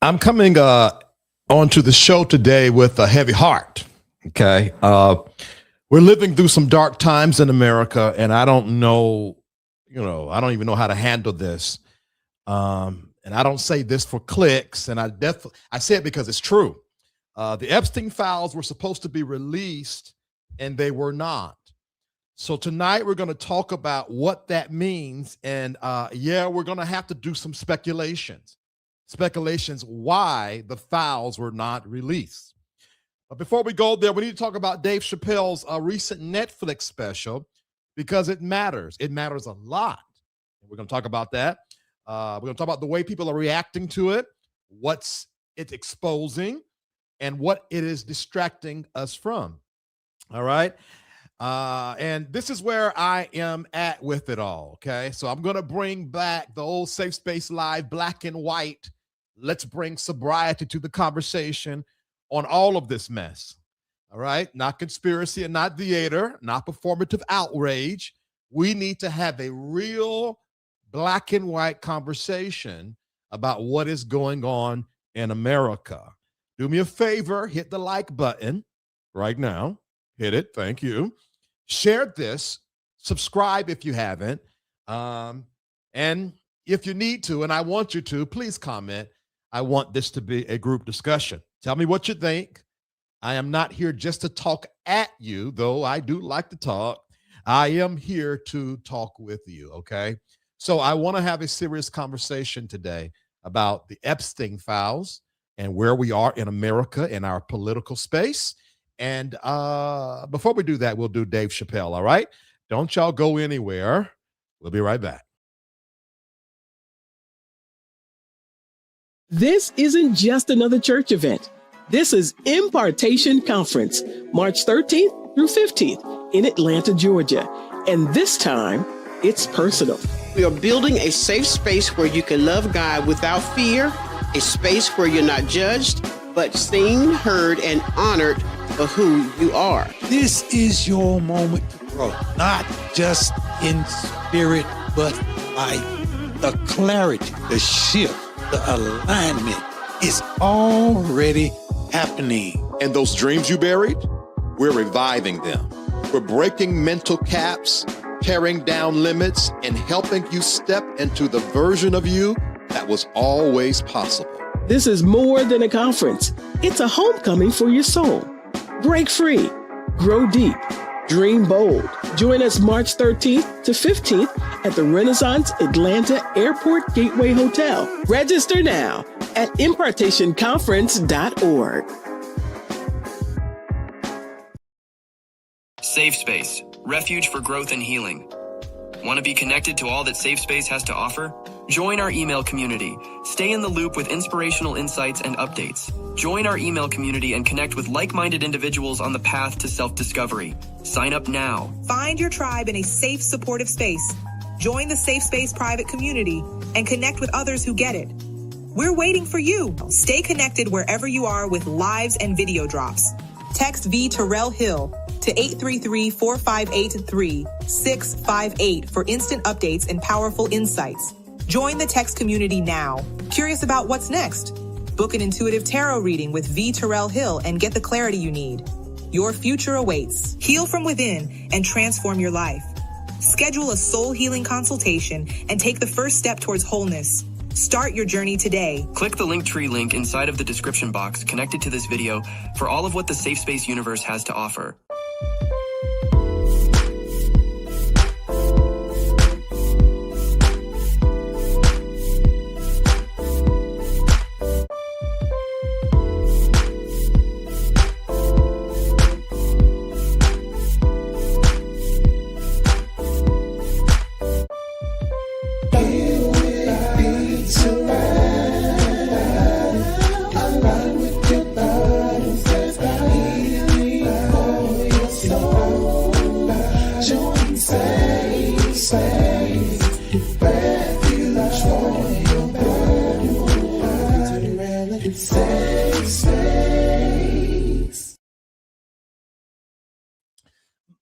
I'm coming onto the show today with a heavy heart. Okay. We're living through some dark times in America, and I don't know, I don't even know how to handle this. And I don't say this for clicks, and I say it because it's true. The Epstein files were supposed to be released, and they were not. So tonight we're going to talk about what that means, and we're going to have to do some speculations why the files were not released. But before we go there, we need to talk about Dave Chappelle's recent Netflix special, because it matters. It matters a lot. We're going to talk about that. We're going to talk about the way people are reacting to it, what's it exposing, and what it is distracting us from. All right. And this is where I am at with it all. Okay. So I'm going to bring back the old Safe Space Live black and white. Let's bring sobriety to the conversation on all of this mess. All right. Not conspiracy and not theater, not performative outrage. We need to have a real black and white conversation about what is going on in America. Do me a favor, hit the like button right now. Hit it. Thank you. Share this. Subscribe if you haven't. And if you need to, and I want you to, please comment. I want this to be a group discussion. Tell me what you think. I am not here just to talk at you, though I do like to talk. I am here to talk with you, okay? So I want to have a serious conversation today about the Epstein files and where we are in America in our political space. And before we do that, we'll do Dave Chappelle, all right? Don't y'all go anywhere. We'll be right back. This isn't just another church event. This is Impartation Conference, March 13th through 15th in Atlanta, Georgia. And this time, it's personal. We are building a safe space where you can love God without fear, a space where you're not judged, but seen, heard, and honored for who you are. This is your moment to grow, not just in spirit, but life. The clarity, the shift, the alignment is already happening. And those dreams you buried, we're reviving them. We're breaking mental caps, tearing down limits, and helping you step into the version of you that was always possible. This is more than a conference. It's a homecoming for your soul. Break free, grow deep, dream bold. Join us March 13th to 15th at the Renaissance Atlanta Airport Gateway Hotel. Register now at impartationconference.org. Safe Space, refuge for growth and healing. Want to be connected to all that Safe Space has to offer? Join our email community. Stay in the loop with inspirational insights and updates. Join our email community and connect with like-minded individuals on the path to self-discovery. Sign up now. Find your tribe in a safe, supportive space. Join the Safe Space private community and connect with others who get it. We're waiting for you. Stay connected wherever you are with lives and video drops. Text VTerrillHill to 833-458-3658 for instant updates and powerful insights. Join the text community now. Curious about what's next? Book an intuitive tarot reading with VTerrillHill and get the clarity you need. Your future awaits. Heal from within and transform your life. Schedule a soul healing consultation and take the first step towards wholeness. Start your journey today. Click the Linktree link inside of the description box connected to this video for all of what the Safe Space universe has to offer.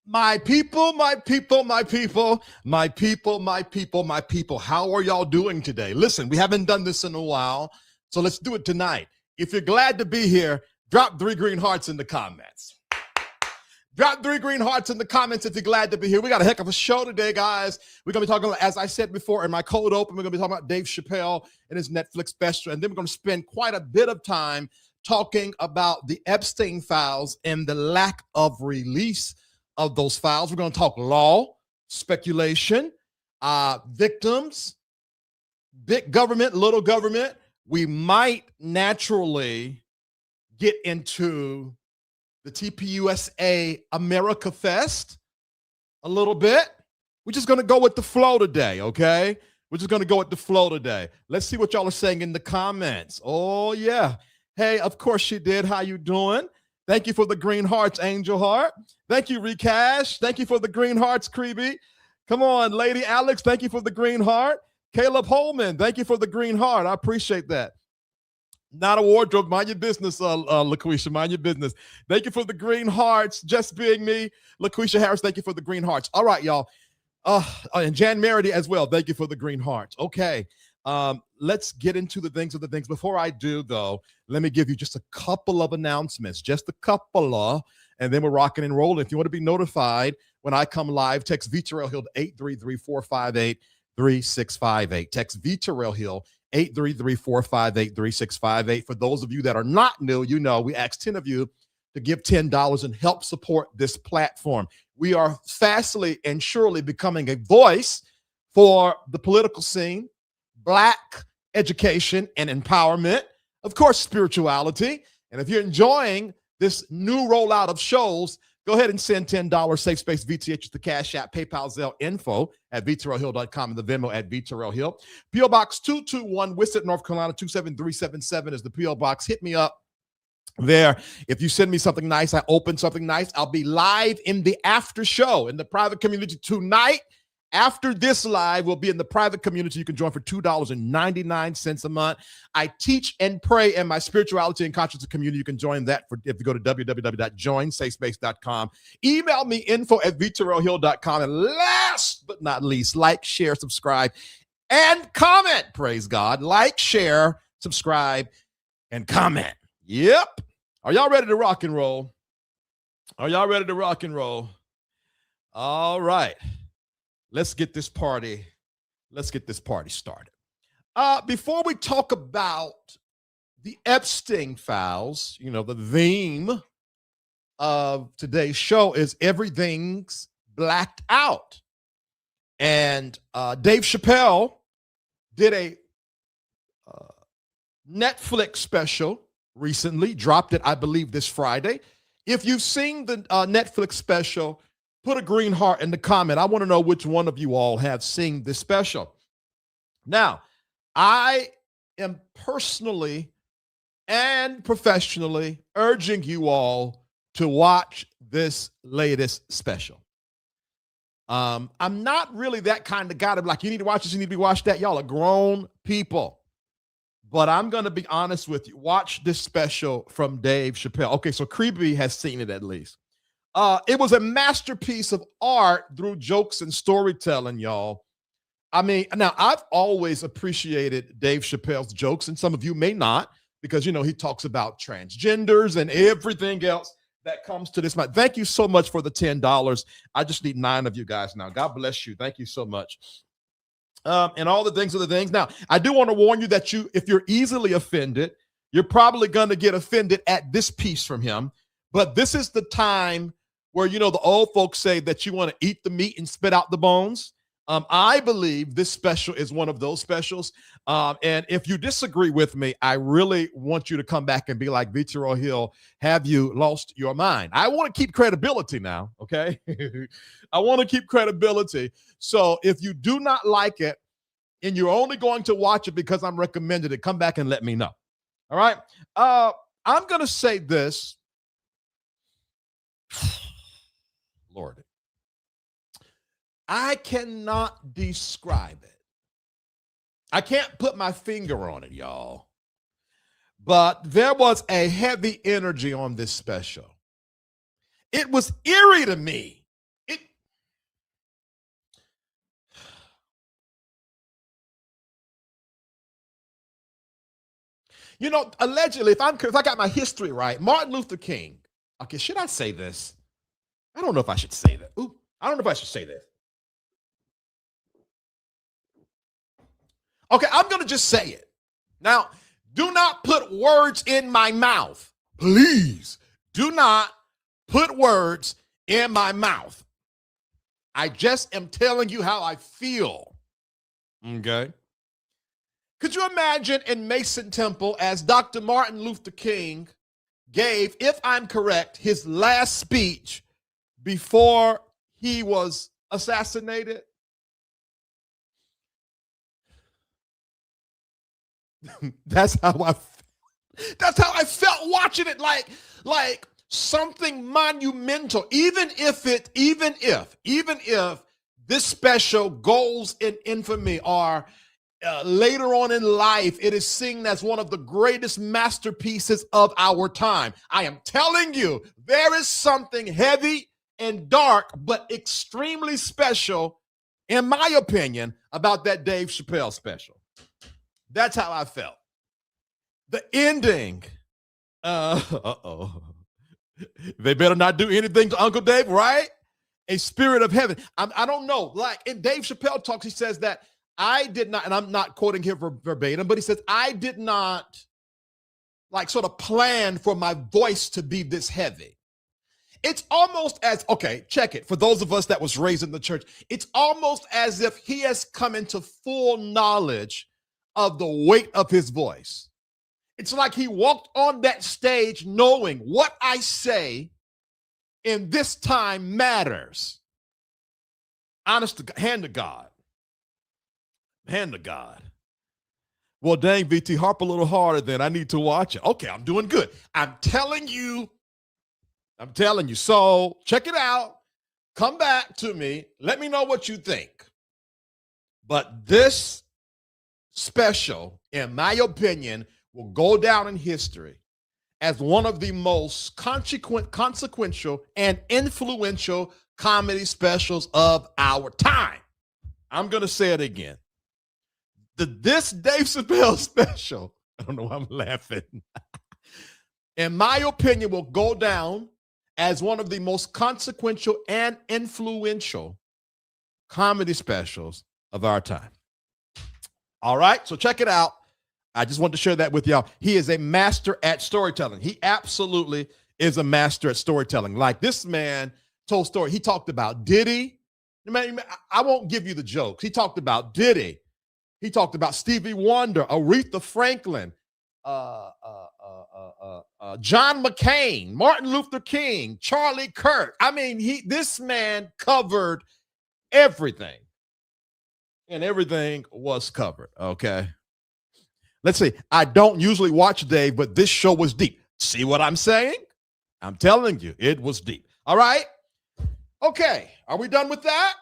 My people, my people, my people, my people, my people, my people. How are y'all doing today? Listen, we haven't done this in a while. So let's do it tonight. If you're glad to be here, drop 3 green hearts in the comments. Drop 3 green hearts in the comments if you're glad to be here. We got a heck of a show today, guys. We're going to be talking, as I said before in my cold open, we're going to be talking about Dave Chappelle and his Netflix special. And then we're going to spend quite a bit of time talking about the Epstein files and the lack of release of those files. We're going to talk law, speculation, victims, big government, little government. We might naturally get into the TPUSA America Fest a little bit. We're just going to go with the flow today, okay? We're just going to go with the flow today. Let's see what y'all are saying in the comments. Oh, yeah. Hey, of course she did. How you doing? Thank you for the green hearts, Angel Heart. Thank you, Recash. Thank you for the green hearts, Creepy. Come on, Lady Alex. Thank you for the green heart. Caleb Holman, thank you for the green heart. I appreciate that. Not a wardrobe. Mind your business, LaQuisha. Mind your business. Thank you for the green hearts. Just being me. LaQuisha Harris, thank you for the green hearts. All right, y'all. And Jan Merity as well. Thank you for the green hearts. Okay. Let's get into the things of the things. Before I do, though, let me give you just a couple of announcements. Just a couple of, and then we're rocking and rolling. If you want to be notified when I come live, text VTerrillHill to 833-458-3658. Text VTerrillHill 833-458-3658. For those of you that are not new, you know we asked 10 of you to give $10 and help support this platform. We are fastly and surely becoming a voice for the political scene, Black education and empowerment, of course, spirituality. And if you're enjoying this new rollout of shows, go ahead and send $10 SafeSpaceVTH to CashAPP, PayPal, Zelle, info at VTerrillHill.com and the Venmo at VTerrillHill. P.O. Box 221, Wissett, North Carolina, 27377 is the P.O. Box. Hit me up there. If you send me something nice, I open something nice. I'll be live in the after show in the private community tonight. After this live, we'll be in the private community. You can join for $2.99 a month. I teach and pray in my spirituality and consciousness community. You can join that if you go to www.joinsafespace.com. Email me info@VTerrillHill.com. And last but not least, like, share, subscribe, and comment. Praise God. Like, share, subscribe, and comment. Yep. Are y'all ready to rock and roll? Are y'all ready to rock and roll? All right. Let's get this party started. Before we talk about the Epstein files, you know, the theme of today's show is everything's blacked out. And Dave Chappelle did a Netflix special recently, dropped it, I believe, this Friday. If you've seen the Netflix special, put a green heart in the comment. I want to know which one of you all have seen this special. Now, I am personally and professionally urging you all to watch this latest special. I'm not really that kind of guy to be like, you need to watch this, you need to watch that. Y'all are grown people. But I'm going to be honest with you. Watch this special from Dave Chappelle. Okay, so Creepy has seen it at least. It was a masterpiece of art through jokes and storytelling, y'all. I mean, now I've always appreciated Dave Chappelle's jokes, and some of you may not, because, you know, he talks about transgenders and everything else that comes to this. Thank you so much for the $10. I just need 9 of you guys now. God bless you. Thank you so much. And all the things are the things. Now, I do want to warn you that if you're easily offended, you're probably going to get offended at this piece from him. But this is the time where, you know, the old folks say that you want to eat the meat and spit out the bones. I believe this special is one of those specials. And if you disagree with me, I really want you to come back and be like, VTerrillHill, have you lost your mind? I want to keep credibility now, okay? I want to keep credibility. So if you do not like it and you're only going to watch it because I'm recommended it, come back and let me know. All right? I'm going to say this. Lord, I cannot describe it. I can't put my finger on it, y'all. But there was a heavy energy on this special. It was eerie to me. You know, allegedly, if I got my history right, Martin Luther King. Okay, should I say this? I don't know if I should say that. Ooh, I don't know if I should say this. Okay, I'm going to just say it. Now, do not put words in my mouth. Please do not put words in my mouth. I just am telling you how I feel. Okay? Could you imagine in Mason Temple as Dr. Martin Luther King gave, if I'm correct, his last speech before he was assassinated? That's how I felt watching it, like something monumental. Even if this special goes in infamy, or later on in life it is seen as one of the greatest masterpieces of our time, I am telling you, there is something heavy and dark but extremely special, in my opinion, about that Dave Chappelle special. That's how I felt. The ending, they better not do anything to Uncle Dave, right? A spirit of heaven. I don't know. Like in Dave Chappelle talks, he says that I did not, and I'm not quoting him verbatim, but he says, I did not like sort of plan for my voice to be this heavy. It's almost as, okay, check it. For those of us that was raised in the church, it's almost as if he has come into full knowledge of the weight of his voice. It's like he walked on that stage knowing what I say in this time matters. Honest to God, hand to God. Hand to God. Well, dang, VT, harp a little harder then. I need to watch it. Okay, I'm doing good. I'm telling you. So check it out. Come back to me. Let me know what you think. But this special, in my opinion, will go down in history as one of the most consequential and influential comedy specials of our time. I'm going to say it again. This Dave Chappelle special, I don't know why I'm laughing, in my opinion, will go down as one of the most consequential and influential comedy specials of our time. All right, so check it out. I just want to share that with y'all. He is a master at storytelling. He absolutely is a master at storytelling. Like this man told story. He talked about Diddy. I won't give you the jokes. He talked about Diddy. He talked about Stevie Wonder, Aretha Franklin, John McCain, Martin Luther King, Charlie Kirk. I mean, this man covered everything. And everything was covered, okay? Let's see. I don't usually watch Dave, but this show was deep. See what I'm saying? I'm telling you, it was deep. All right? Okay. Are we done with that?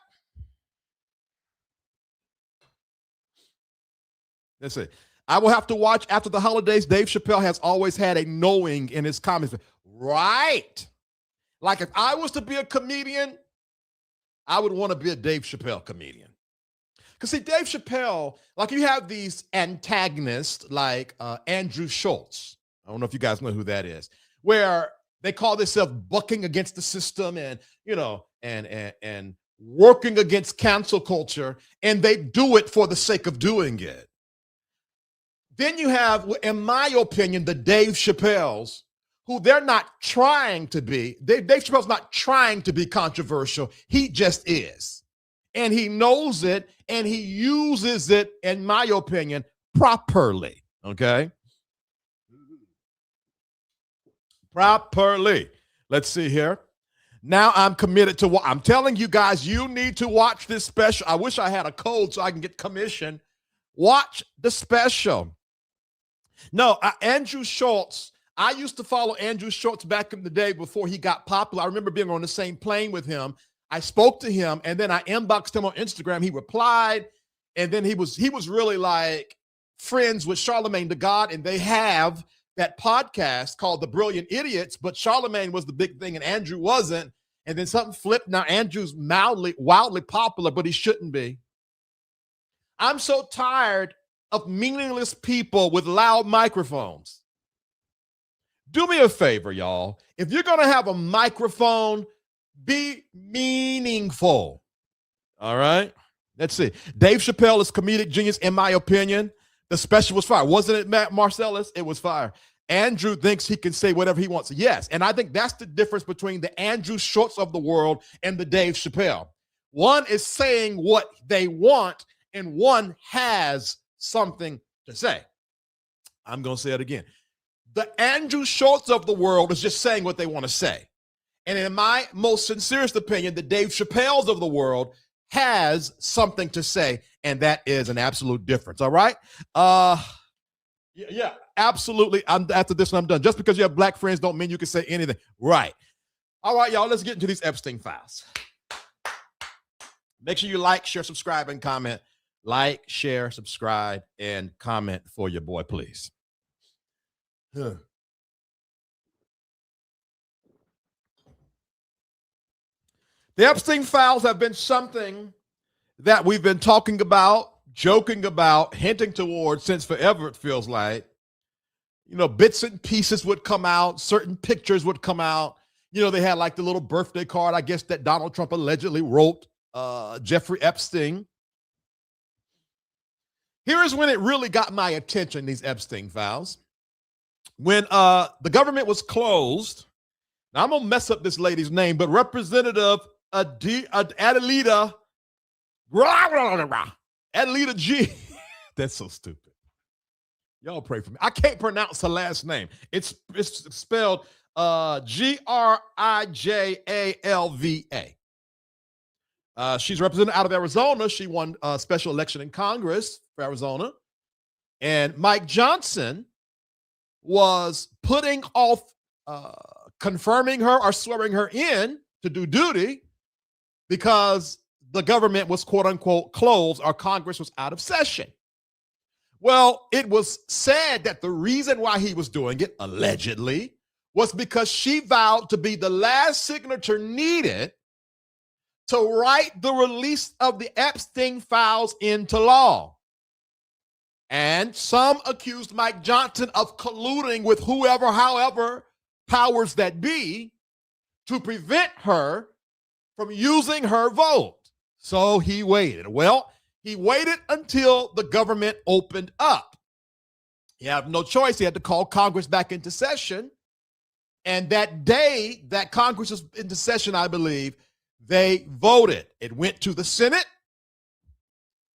Let's see. I will have to watch after the holidays. Dave Chappelle has always had a knowing in his comments. Right. Like if I was to be a comedian, I would want to be a Dave Chappelle comedian. Because see, Dave Chappelle, like you have these antagonists like Andrew Schultz. I don't know if you guys know who that is, where they call themselves bucking against the system and, you know, and working against cancel culture, and they do it for the sake of doing it. Then you have, in my opinion, the Dave Chappelles, who they're not trying to be. Dave Chappelle's not trying to be controversial. He just is. And he knows it, and he uses it, in my opinion, properly. Okay? Properly. Let's see here. Now I'm committed to what I'm telling you guys. You need to watch this special. I wish I had a code so I can get commission. Watch the special. No, Andrew Schultz. I used to follow Andrew Schultz back in the day before he got popular. I remember being on the same plane with him. I spoke to him, and then I inboxed him on Instagram. He replied, and then he was really like friends with Charlemagne the God, and they have that podcast called The Brilliant Idiots, but Charlemagne was the big thing and Andrew wasn't. And then something flipped. Now Andrew's wildly popular, but he shouldn't be. I'm so tired of meaningless people with loud microphones. Do me a favor, y'all. If you're going to have a microphone, be meaningful. All right? Let's see. Dave Chappelle is comedic genius, in my opinion. The special was fire. Wasn't it, Matt Marcellus? It was fire. Andrew thinks he can say whatever he wants. Yes, and I think that's the difference between the Andrew Schultz of the world and the Dave Chappelle. One is saying what they want, and one has something to say. I'm going to say it again. The Andrew Schultz of the world is just saying what they want to say. And in my most sincerest opinion, the Dave Chappelles of the world has something to say, and that is an absolute difference. All right? Yeah, absolutely. After this one, I'm done. Just because you have black friends don't mean you can say anything. Right. All right, y'all, let's get into these Epstein files. Make sure you like, share, subscribe, and comment. Like, share, subscribe, and comment for your boy, please. The Epstein files have been something that we've been talking about, joking about, hinting towards since forever, it feels like. You know, bits and pieces would come out, certain pictures would come out. You know, they had like the little birthday card, I guess, that Donald Trump allegedly wrote Jeffrey Epstein. Here is when it really got my attention, these Epstein files. When the government was closed, now I'm going to mess up this lady's name, but Representative Adelita G. That's so stupid. Y'all pray for me. I can't pronounce her last name. It's spelled Grijalva. She's represented out of Arizona. She won a special election in Congress for Arizona. And Mike Johnson was putting off confirming her or swearing her in to do duty because the government was, quote unquote, closed or Congress was out of session. Well, it was said that the reason why he was doing it, allegedly, was because she vowed to be the last signature needed to write the release of the Epstein files into law. And some accused Mike Johnson of colluding with whoever, however, powers that be, to prevent her from using her vote. So he waited. Well, he waited until the government opened up. He had no choice. He had to call Congress back into session. And that day that Congress was into session, I believe, they voted. It went to the Senate.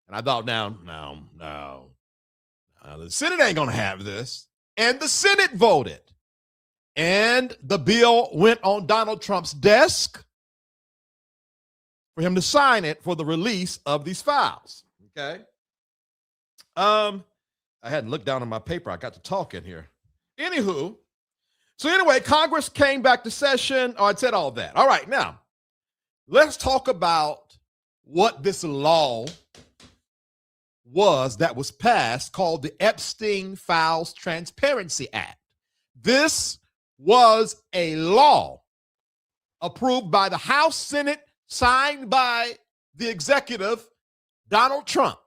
And I thought, no. The Senate ain't going to have this. And the Senate voted. And the bill went on Donald Trump's desk for him to sign it for the release of these files. Okay. I hadn't looked down on my paper. I got to talk in here. Anywho. So anyway, Congress came back to session. Oh, I said all that. All right. Now, let's talk about what this law was that was passed called the Epstein Files Transparency Act. This was a law approved by the House, Senate, signed by the executive, Donald Trump.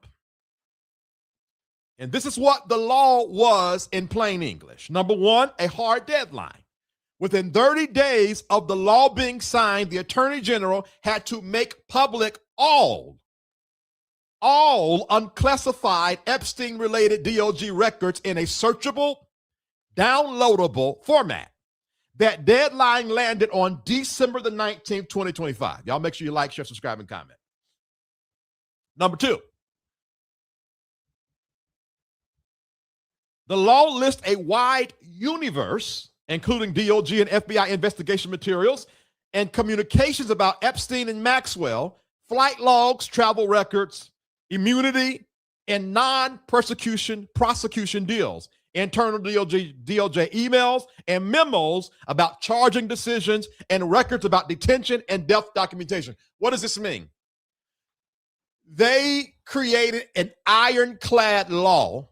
And this is what the law was in plain English. Number one, a hard deadline. Within 30 days of the law being signed, the Attorney General had to make public all unclassified Epstein-related DOJ records in a searchable, downloadable format. That deadline landed on December the 19th, 2025. Y'all make sure you like, share, subscribe, and comment. Number two, the law lists a wide universe, including DOJ and FBI investigation materials and communications about Epstein and Maxwell, flight logs, travel records, immunity, and non-prosecution deals, internal DOJ emails and memos about charging decisions, and records about detention and death documentation. What does this mean? They created an ironclad law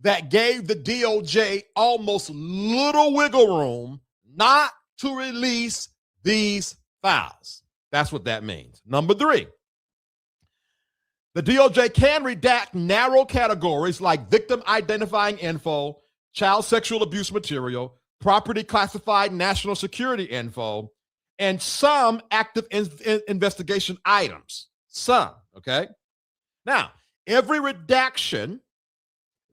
that gave the DOJ almost little wiggle room not to release these files. That's what that means. Number three, The DOJ can redact narrow categories like victim identifying info, child sexual abuse material, property classified national security info, and some active investigation items. Some, okay? Now, every redaction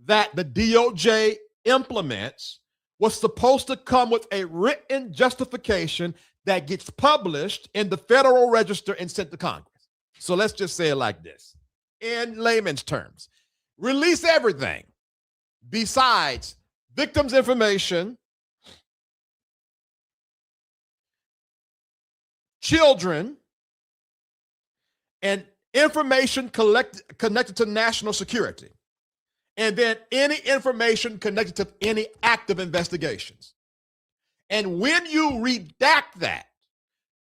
that the DOJ implements was supposed to come with a written justification that gets published in the Federal Register and sent to Congress. So let's just say it like this. In layman's terms, release everything besides victims' information, children, and information connected to national security, and then any information connected to any active investigations. And when you redact that,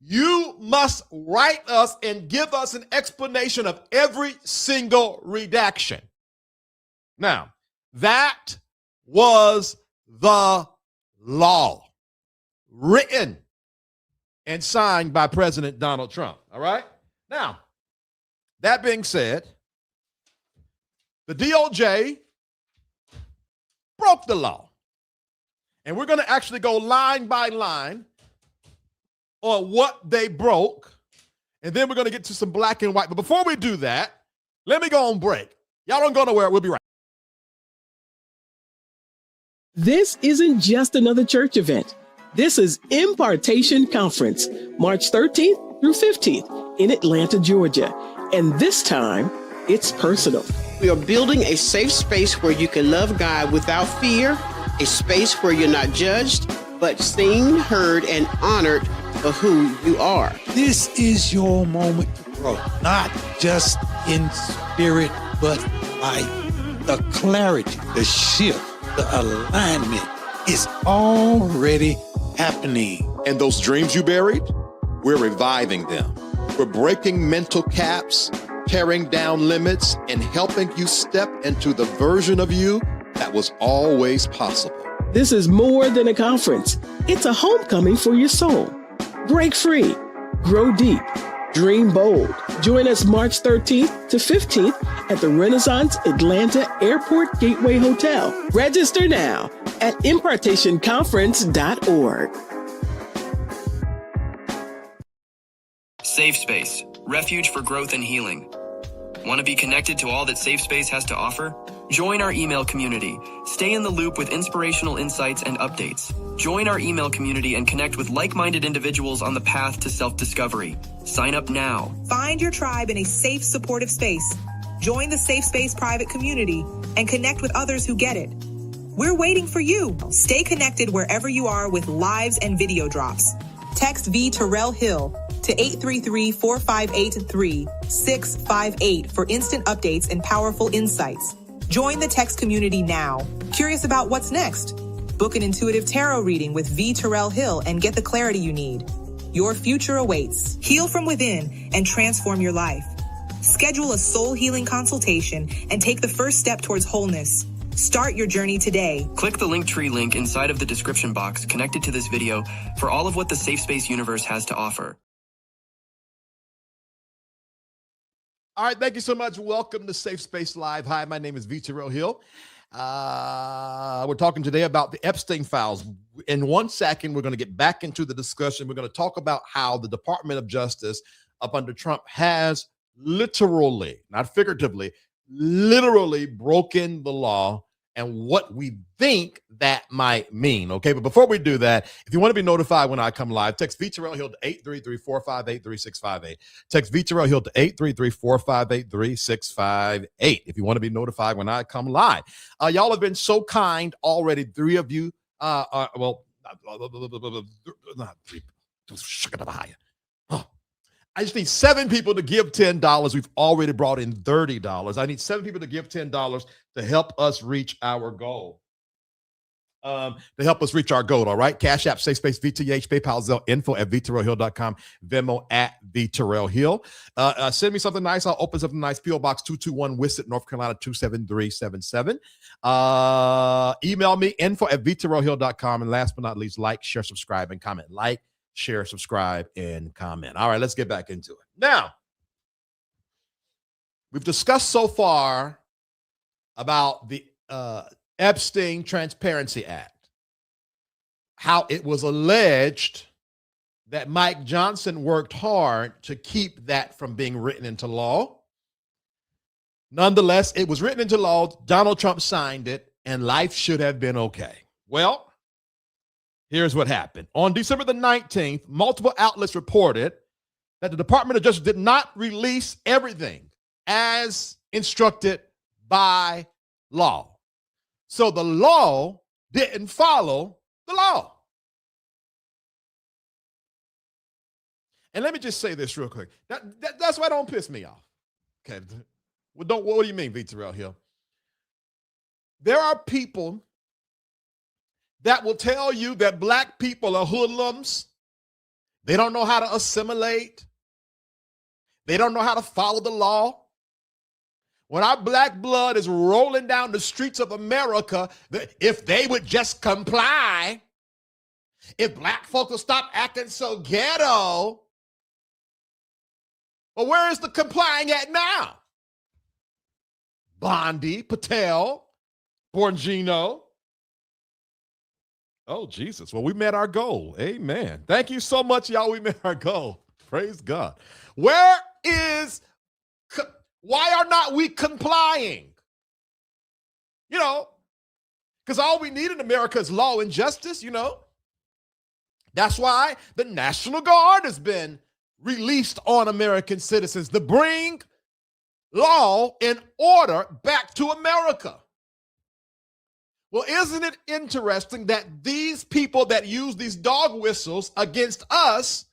you must write us and give us an explanation of every single redaction. Now, that was the law, written and signed by President Donald Trump. All right? Now, that being said, the DOJ broke the law. And we're going to actually go line by line on what they broke. And then we're going to get to some black and white. But before we do that, let me go on break. Y'all don't go nowhere. We'll be right back. This isn't just another church event. This is Impartation Conference, March 13th through 15th in Atlanta, Georgia. And this time, it's personal. We are building a safe space where you can love God without fear, a space where you're not judged, but seen, heard, and honored for who you are. This is your moment to grow, not just in spirit, but by the clarity, the shift, the alignment is already happening. And those dreams you buried, we're reviving them. We're breaking mental caps, tearing down limits, and helping you step into the version of you that was always possible. This is more than a conference. It's a homecoming for your soul. Break free, grow deep, dream bold. Join us March 13th to 15th at the Renaissance Atlanta Airport Gateway Hotel. Register now at impartationconference.org. Safe Space, refuge for growth and healing. Want to be connected to all that Safe Space has to offer? Join our email community. Stay in the loop with inspirational insights and updates. Join our email community and connect with like-minded individuals on the path to self-discovery. Sign up now. Find your tribe in a safe, supportive space. Join the Safe Space private community and connect with others who get it. We're waiting for you. Stay connected wherever you are with lives and video drops. Text VTerrillHill to 833-458-3658 for instant updates and powerful insights. Join the text community now. Curious about what's next? Book an intuitive tarot reading with VTerrillHill and get the clarity you need. Your future awaits. Heal from within and transform your life. Schedule a soul healing consultation and take the first step towards wholeness. Start your journey today. Click the Linktree link inside of the description box connected to this video for all of what the Safe Space universe has to offer. All right, thank you so much. Welcome to Safe Space Live. Hi, my name is VTerrillHill. We're talking today about the Epstein files. In 1 second, we're going to get back into the discussion. We're going to talk about how the Department of Justice up under Trump has literally, not figuratively, literally broken the law and what we think that might mean. Okay, but before we do that, if you want to be notified when I come live, text VTerrillHill to 833-458-3658. Text VTerrillHill to 833-458-3658 if you want to be notified when I come live. Y'all have been so kind already. 3 of you, not 3. I just need 7 people to give $10. We've already brought in $30. I need 7 people to give $10 to help us reach our goal. All right? CashAPP SafeSpaceVTH, PayPal, Zelle, info@VTerrillHill.com, Venmo @VTerrillHill. Send me something nice. I'll open something nice. P.O. Box 221, Wisset, North Carolina 27377. Email me, info@VTerrillHill.com. And last but not least, like, share, subscribe, and comment. Like, share, subscribe, and comment. All right, let's get back into it. Now, we've discussed so far about the Epstein Transparency Act, how it was alleged that Mike Johnson worked hard to keep that from being written into law. Nonetheless, it was written into law. Donald Trump signed it, and life should have been okay. Well, here's what happened. On December the 19th, multiple outlets reported that the Department of Justice did not release everything as instructed by law. So the law didn't follow the law. And let me just say this real quick. That's why don't piss me off. Okay. What do you mean, VTerrillHill? There are people that will tell you that black people are hoodlums. They don't know how to assimilate. They don't know how to follow the law. When our black blood is rolling down the streets of America, if they would just comply, if black folks will stop acting so ghetto, well, where is the complying at now? Bondi, Patel, Bongino. Oh, Jesus. Well, we met our goal. Amen. Thank you so much, y'all. We met our goal. Praise God. Why are not we complying? You know, because all we need in America is law and justice, you know. That's why the National Guard has been released on American citizens to bring law and order back to America. Well, isn't it interesting that these people that use these dog whistles against us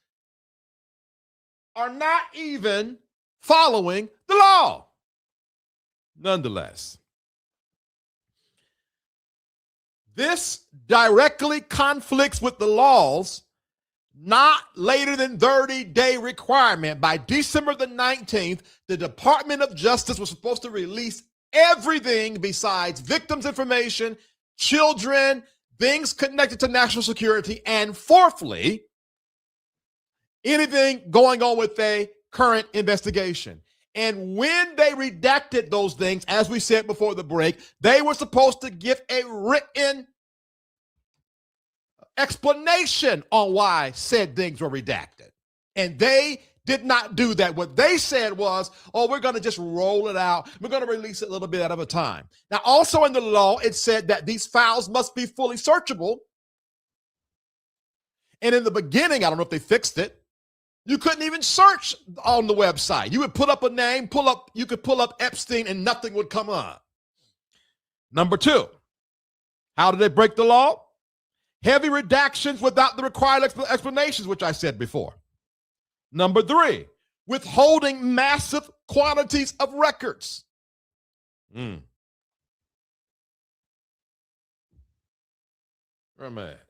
are not even following the law? Nonetheless, this directly conflicts with the law's not later than 30-day requirement. By December the 19th, the Department of Justice was supposed to release everything besides victims' information, children, things connected to national security, and fourthly, anything going on with a current investigation. And when they redacted those things, as we said before the break, they were supposed to give a written explanation on why said things were redacted. And they did not do that. What they said was, oh, we're going to just roll it out. We're going to release it a little bit at a time. Now, also in the law, it said that these files must be fully searchable. And in the beginning, I don't know if they fixed it, you couldn't even search on the website. You would put up a name, you could pull up Epstein and nothing would come up. Number two, how did they break the law? Heavy redactions without the required explanations, which I said before. Number three, withholding massive quantities of records. Where am I at?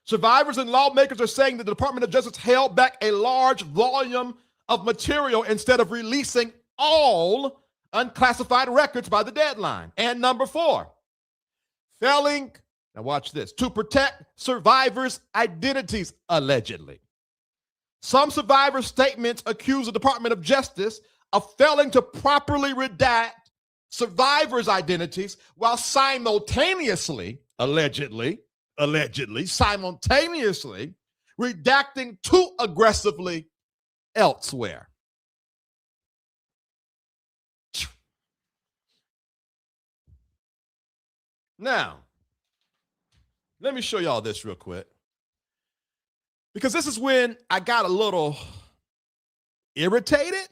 Survivors and lawmakers are saying that the Department of Justice held back a large volume of material instead of releasing all unclassified records by the deadline. And number four, failing, now watch this, to protect survivors' identities, allegedly. Some survivor statements accuse the Department of Justice of failing to properly redact survivors' identities while simultaneously, allegedly, simultaneously redacting too aggressively elsewhere. Now, let me show y'all this real quick, because this is when I got a little irritated,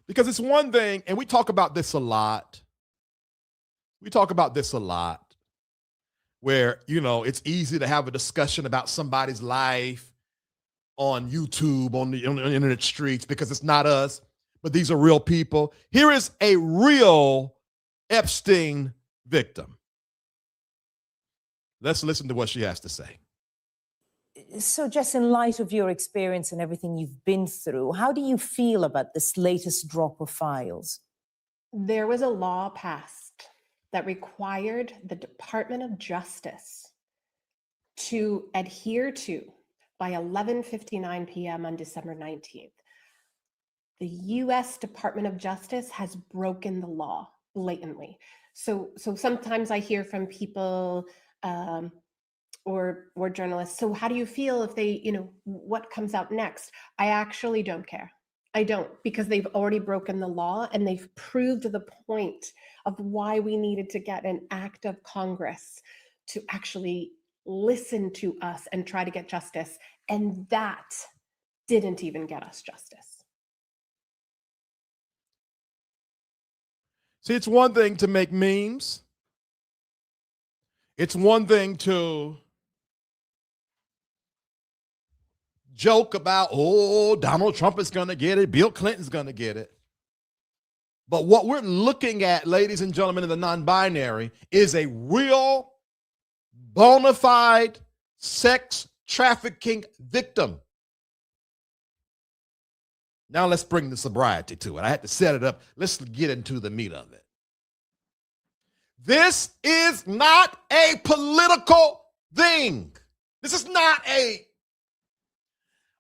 because it's one thing, and we talk about this a lot. Where, you know, it's easy to have a discussion about somebody's life on YouTube, on the internet streets, because it's not us, but these are real people. Here is a real Epstein victim. Let's listen to what she has to say. So just in light of your experience and everything you've been through, how do you feel about this latest drop of files? There was a law passed that required the Department of Justice to adhere to by 11:59 p.m. on December 19th. The U.S. Department of Justice has broken the law blatantly. So sometimes I hear from people or journalists, so how do you feel if they, what comes out next? I actually don't care. I don't, because they've already broken the law and they've proved the point of why we needed to get an act of Congress to actually listen to us and try to get justice. And that didn't even get us justice. See, it's one thing to make memes. It's one thing to joke about, oh, Donald Trump is going to get it, Bill Clinton's going to get it. But what we're looking at, ladies and gentlemen, in the non-binary is a real, bona fide sex trafficking victim. Now let's bring the sobriety to it. I had to set it up. Let's get into the meat of it. This is not a political thing. This is not a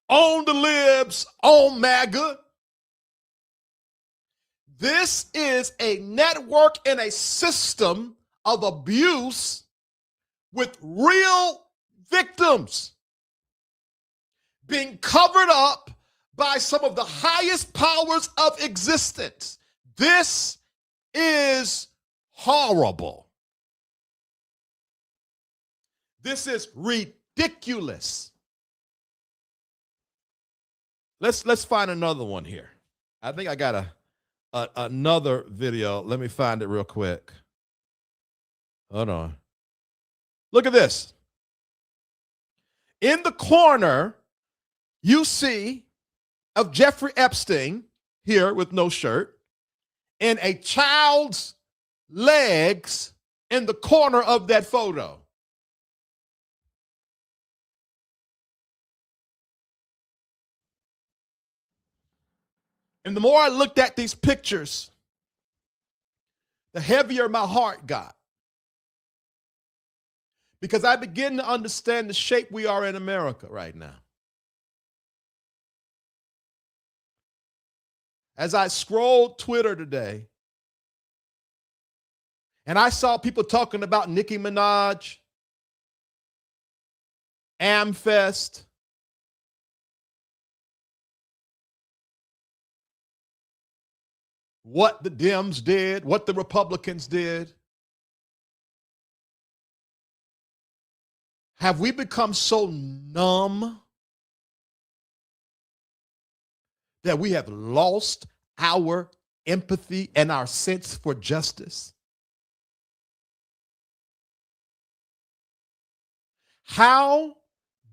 on the libs, on MAGA. This is a network and a system of abuse with real victims being covered up by some of the highest powers of existence. This is horrible. This is ridiculous. Let's find another one here. I think I got another video. Let me find it real quick. Hold on. Look at this. In the corner, you see of Jeffrey Epstein here with no shirt and a child's legs in the corner of that photo. And the more I looked at these pictures, the heavier my heart got. Because I begin to understand the shape we are in America right now. As I scrolled Twitter today, and I saw people talking about Nicki Minaj, Amfest, what the Dems did, what the Republicans did. Have we become so numb that we have lost our empathy and our sense for justice? How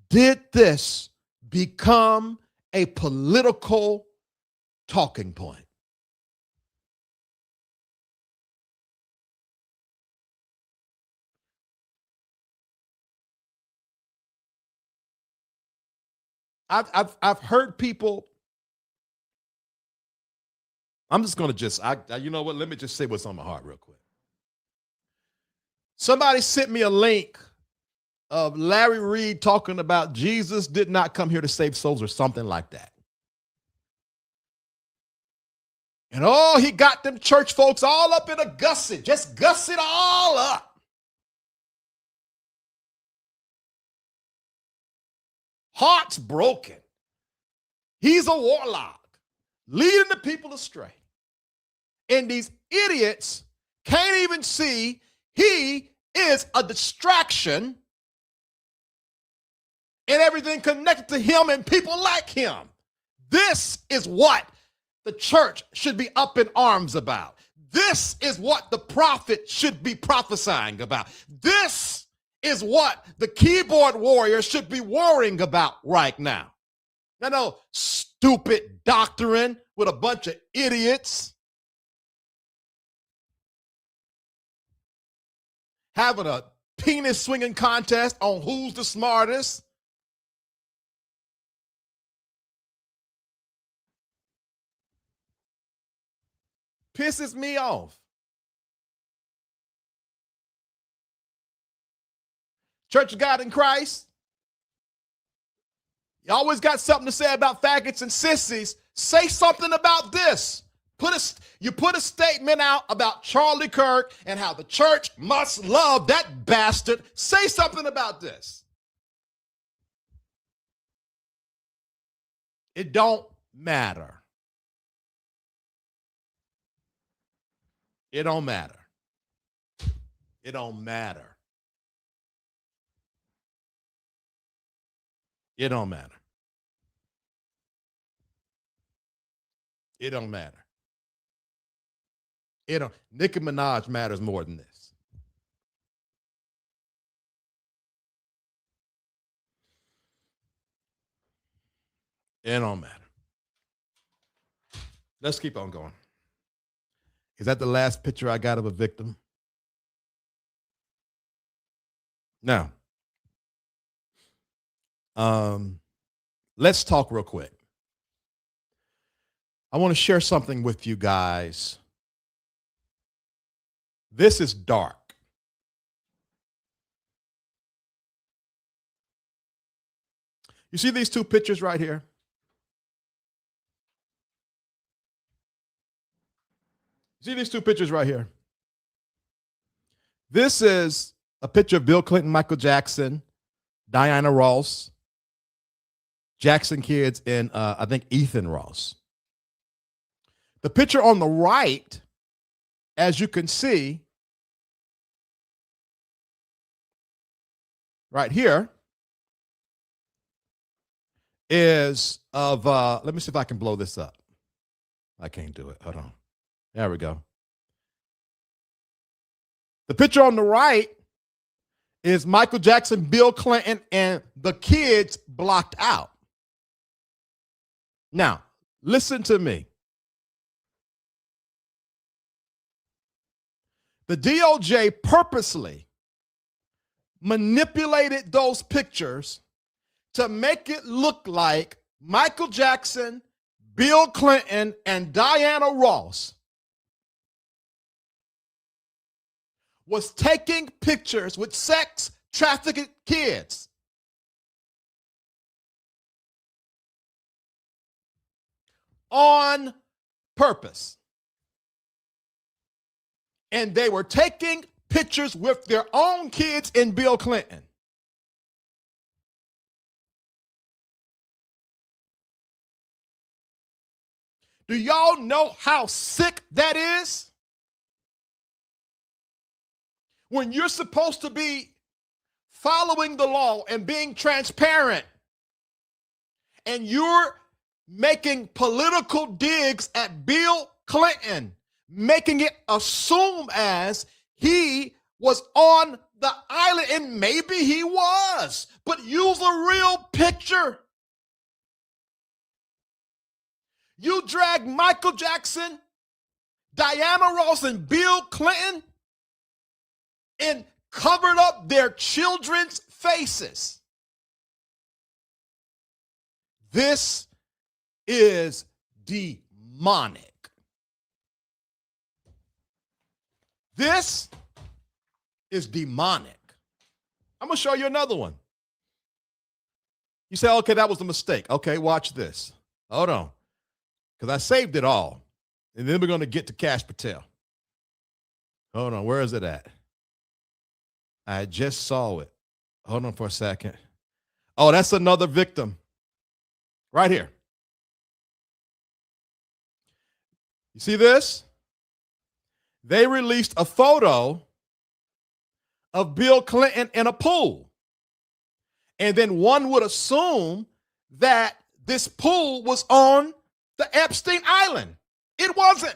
did this become a political talking point? I've heard people. I'm just going to you know what? Let me just say what's on my heart real quick. Somebody sent me a link of Larry Reed talking about Jesus did not come here to save souls or something like that. And he got them church folks all up in a gusset, just gusset all up. Hearts broken. He's a warlock, leading the people astray. And these idiots can't even see he is a distraction and everything connected to him and people like him. This is what the church should be up in arms about. This is what the prophet should be prophesying about. This is what the keyboard warrior should be worrying about right now. No stupid doctrine with a bunch of idiots having a penis swinging contest on who's the smartest. Pisses me off. Church of God in Christ, You always got something to say about faggots and sissies. Say something about this. You put a statement out about Charlie Kirk and how the church must love that bastard. Say something about this. It don't matter. It don't matter. It don't matter. It don't matter. It don't matter. Nicki Minaj matters more than this. It don't matter. Let's keep on going. Is that the last picture I got of a victim? Now, let's talk real quick. I want to share something with you guys. This is dark. You see these two pictures right here? See these two pictures right here? This is a picture of Bill Clinton, Michael Jackson, Diana Ross, Jackson kids, and I think Ethan Ross. The picture on the right, as you can see, right here, is of, let me see if I can blow this up. I can't do it. Hold on. There we go. The picture on the right is Michael Jackson, Bill Clinton, and the kids blocked out. Now, listen to me. The DOJ purposely manipulated those pictures to make it look like Michael Jackson, Bill Clinton, and Diana Ross was taking pictures with sex trafficked kids. On purpose. And they were taking pictures with their own kids and Bill Clinton. Do y'all know how sick that is? When you're supposed to be following the law and being transparent, and you're making political digs at Bill Clinton, making it assume as he was on the island, and maybe he was, but use a real picture. You drag Michael Jackson, Diana Ross, and Bill Clinton and covered up their children's faces. This is demonic. This is demonic. I'm going to show you another one. You say, okay, that was a mistake. Okay, watch this. Hold on. Because I saved it all. And then we're going to get to Cash Patel. Hold on. Where is it at? I just saw it. Hold on for a second. Oh, that's another victim. Right here. You see this? They released a photo of Bill Clinton in a pool. And then one would assume that this pool was on the Epstein Island. It wasn't.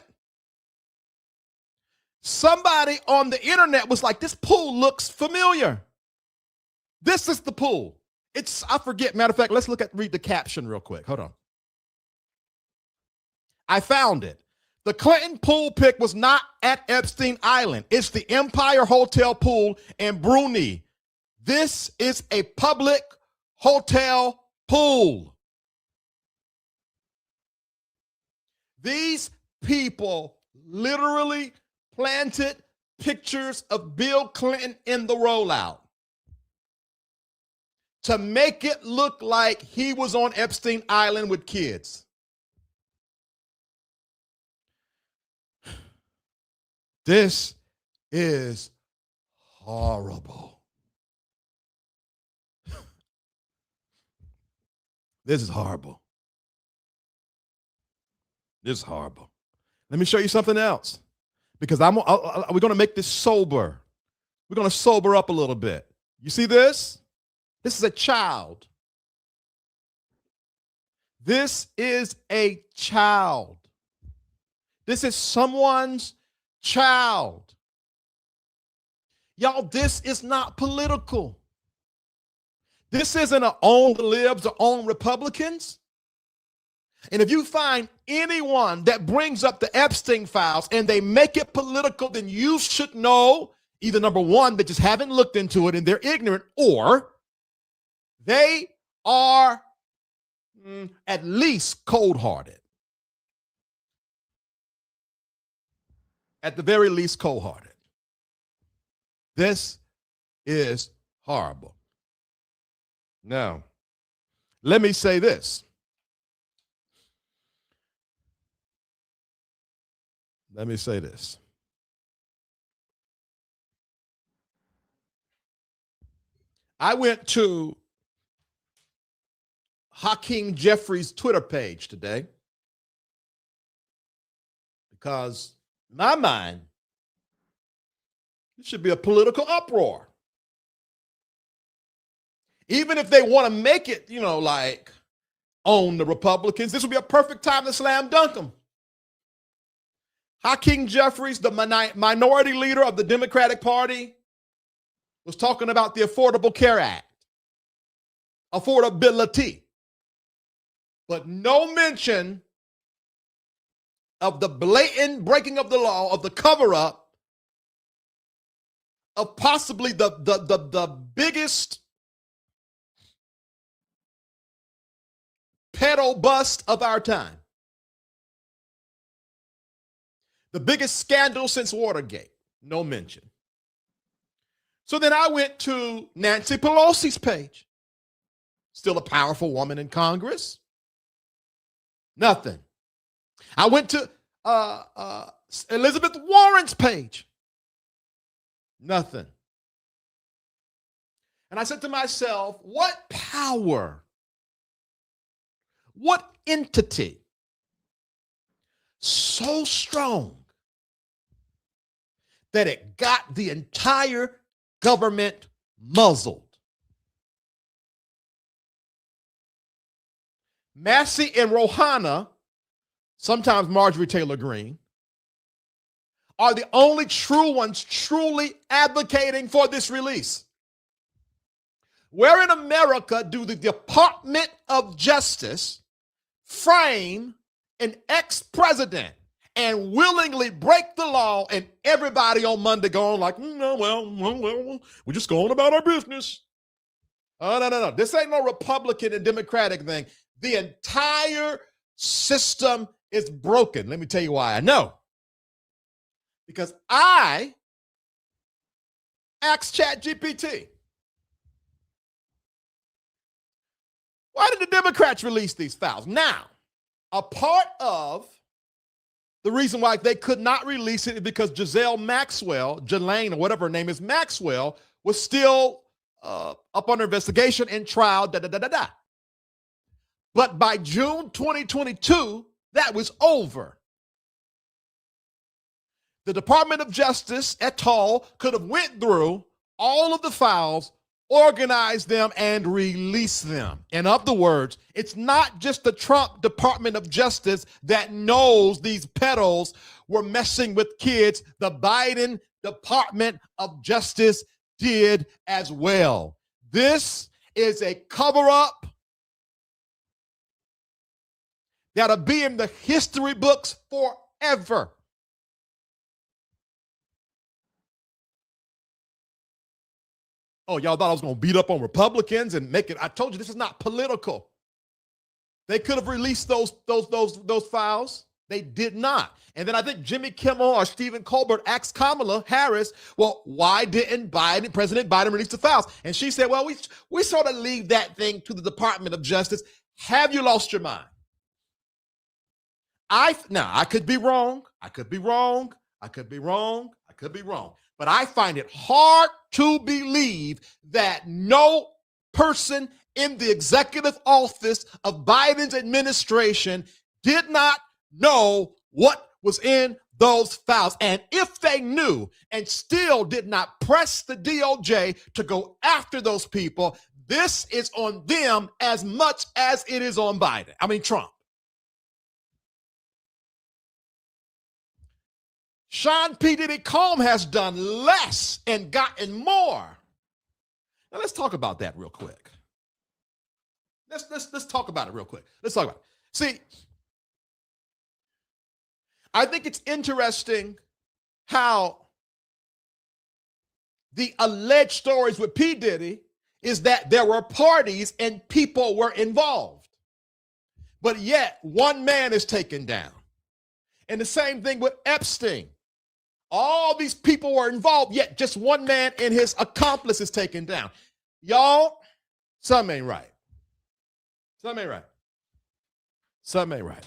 Somebody on the internet was like, this pool looks familiar. This is the pool. I forget. Matter of fact, let's read the caption real quick. Hold on. I found it. The Clinton pool pic was not at Epstein Island. It's the Empire Hotel pool in Brunei. This is a public hotel pool. These people literally planted pictures of Bill Clinton in the rollout to make it look like he was on Epstein Island with kids. This is horrible. This is horrible. This is horrible. Let me show you something else, because we're going to make this sober. We're going to sober up a little bit. You see this? This is a child. This is a child. This is someone's child. Y'all, this is not political. This isn't an own the libs or own Republicans. And if you find anyone that brings up the Epstein files and they make it political, then you should know either, number one, they just haven't looked into it and they're ignorant, or they are at least cold-hearted. At the very least, cold-hearted. This is horrible. Now, let me say this. Let me say this. I went to Hakeem Jeffries' Twitter page today because, in my mind, it should be a political uproar. Even if they want to make it, like own the Republicans, this would be a perfect time to slam dunk them. Hakeem Jeffries, the minority leader of the Democratic Party, was talking about the Affordable Care Act, affordability, but no mention of the blatant breaking of the law, of the cover-up, of possibly the biggest pedo bust of our time. The biggest scandal since Watergate. No mention. So then I went to Nancy Pelosi's page. Still a powerful woman in Congress. Nothing. I went to Elizabeth Warren's page. Nothing. And I said to myself, what power, what entity so strong that it got the entire government muzzled? Massey and Rouhana, sometimes Marjorie Taylor Greene, are the only true ones truly advocating for this release. Where in America do the Department of Justice frame an ex-president and willingly break the law, and everybody on Monday going like, well, we're just going about our business? Oh, no. This ain't no Republican and Democratic thing. The entire system is broken. Let me tell you why I know. Because I asked ChatGPT, why did the Democrats release these files? Now, a part of the reason why they could not release it is because Ghislaine Maxwell, or whatever her name is, Maxwell, was still up under investigation and trial, But by June 2022, that was over. The Department of Justice et al. Could have went through all of the files, organize them, and release them. In other words, it's not just the Trump Department of Justice that knows these pedos were messing with kids. The Biden Department of Justice did as well. This is a cover-up that'll be in the history books forever. Oh, y'all thought I was going to beat up on Republicans and make it? I told you this is not political. They could have released those files. They did not. And then I think Jimmy Kimmel or Stephen Colbert asked Kamala Harris, well, why didn't President Biden release the files? And she said, well, we sort of leave that thing to the Department of Justice. Have you lost your mind? Now, I could be wrong. I could be wrong. I could be wrong. I could be wrong. But I find it hard to believe that no person in the executive office of Biden's administration did not know what was in those files. And if they knew and still did not press the DOJ to go after those people, this is on them as much as it is on Trump. Sean P. Diddy Combs has done less and gotten more. Now let's talk about that real quick. Let's talk about it real quick. Let's talk about it. See, I think it's interesting how the alleged stories with P. Diddy is that there were parties and people were involved, but yet one man is taken down. And the same thing with Epstein. All these people were involved, yet just one man and his accomplice is taken down. Y'all, something ain't right. Something ain't right. Something ain't right.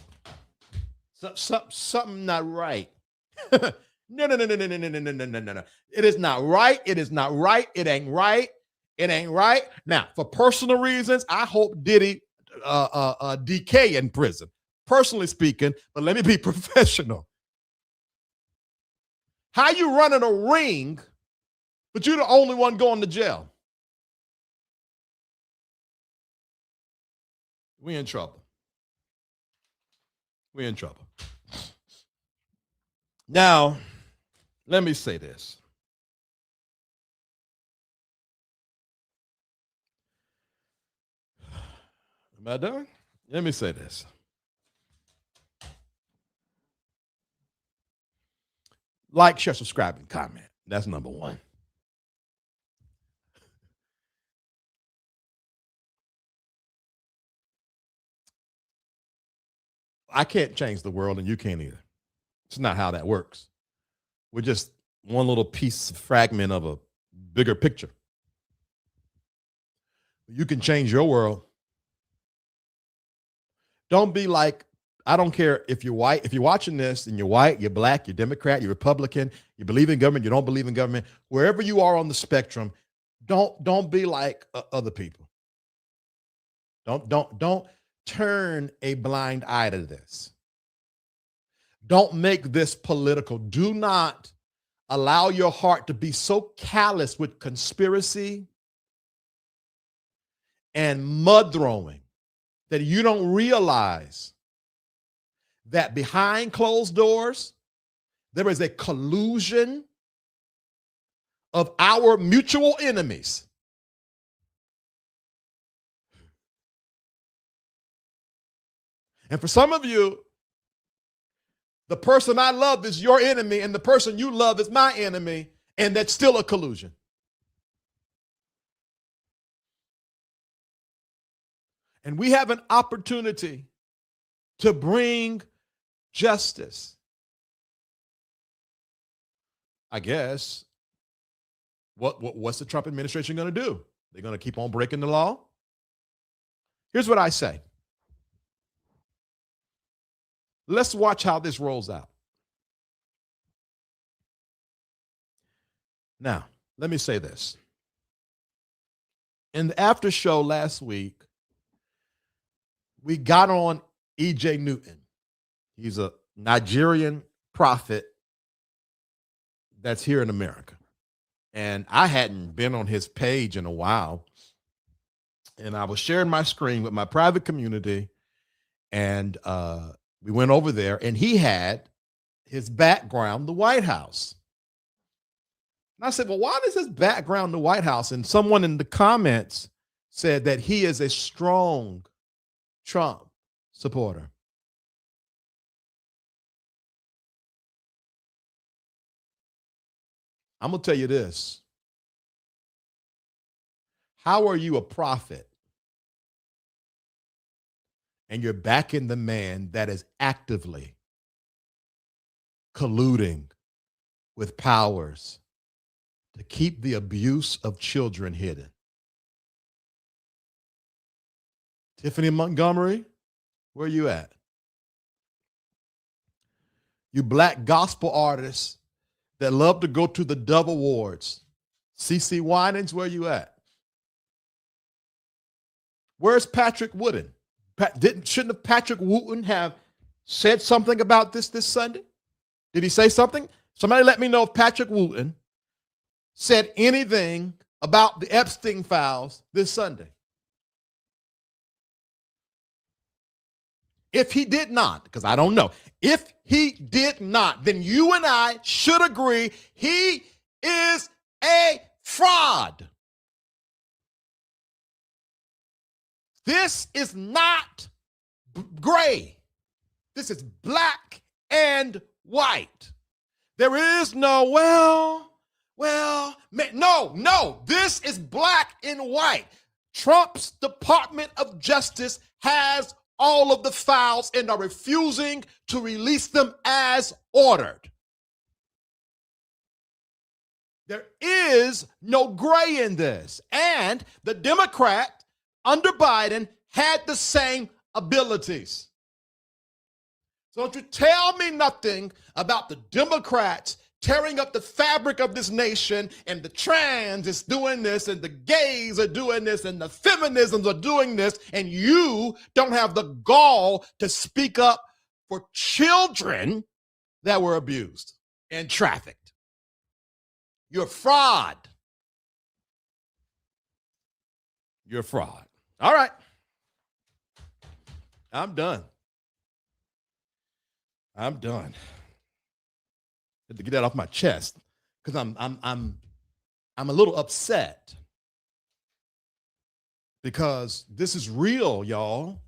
Something not right. No. It is not right. It is not right. It ain't right. It ain't right. Now, for personal reasons, I hope Diddy decay in prison, personally speaking, but let me be professional. How you running a ring, but you're the only one going to jail? We in trouble. We in trouble. Now, let me say this. Am I done? Let me say this. Like, share, subscribe, and comment. That's number one. I can't change the world, and you can't either. It's not how that works. We're just one little fragment of a bigger picture. You can change your world. Don't be like, I don't care if you're white. If you're watching this and you're white, you're black, you're Democrat, you're Republican, you believe in government, you don't believe in government, wherever you are on the spectrum, don't be like other people. Don't turn a blind eye to this. Don't make this political. Do not allow your heart to be so callous with conspiracy and mud throwing that you don't realize that behind closed doors, there is a collusion of our mutual enemies. And for some of you, the person I love is your enemy, and the person you love is my enemy, and that's still a collusion. And we have an opportunity to bring justice. I guess, what's the Trump administration going to do? They're going to keep on breaking the law? Here's what I say. Let's watch how this rolls out. Now, let me say this. In the after show last week, we got on E.J. Newton. He's a Nigerian prophet that's here in America. And I hadn't been on his page in a while. And I was sharing my screen with my private community. And we went over there, and he had his background, the White House. And I said, well, why does his background the White House? And someone in the comments said that he is a strong Trump supporter. I'm going to tell you this. How are you a prophet and you're backing the man that is actively colluding with powers to keep the abuse of children hidden. Tiffany Montgomery, where you at? You black gospel artists that love to go to the Dove Awards. CeCe Winans, where you at? Where's Patrick Wooten? Shouldn't have Patrick Wooten have said something about this Sunday? Did he say something? Somebody let me know if Patrick Wooten said anything about the Epstein files this Sunday. If he did not, because I don't know, if he did not, then you and I should agree he is a fraud. This is not gray. This is black and white. There is no, no, this is black and white. Trump's Department of Justice has all of the files and are refusing to release them as ordered. There is no gray in this. And the Democrat under Biden had the same abilities. So don't you tell me nothing about the Democrats tearing up the fabric of this nation, and the trans is doing this, and the gays are doing this, and the feminisms are doing this, and you don't have the gall to speak up for children that were abused and trafficked. You're a fraud. You're a fraud. All right. I'm done. I'm done. Had to get that off my chest because I'm a little upset because this is real, y'all.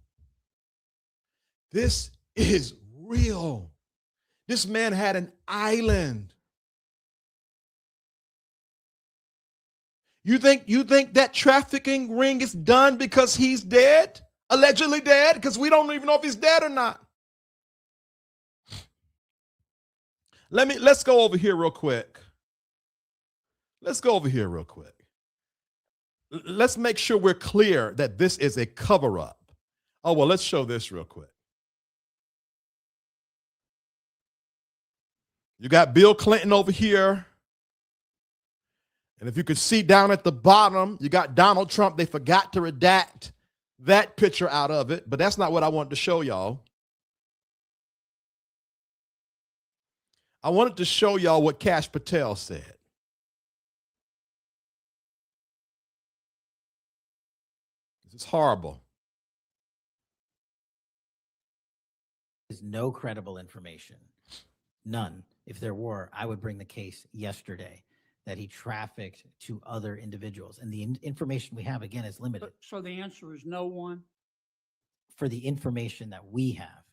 This is real. This man had an island. You think that trafficking ring is done because he's dead? Allegedly dead? Because we don't even know if he's dead or not. Let's go over here real quick. Let's make sure we're clear that this is a cover-up. Oh, well, let's show this real quick. You got Bill Clinton over here. And if you could see down at the bottom, you got Donald Trump. They forgot to redact that picture out of it, but that's not what I wanted to show y'all. I wanted to show y'all what Kash Patel said. This is horrible. There's no credible information. None. If there were, I would bring the case yesterday that he trafficked to other individuals. And the information we have, again, is limited. So the answer is no one For the information that we have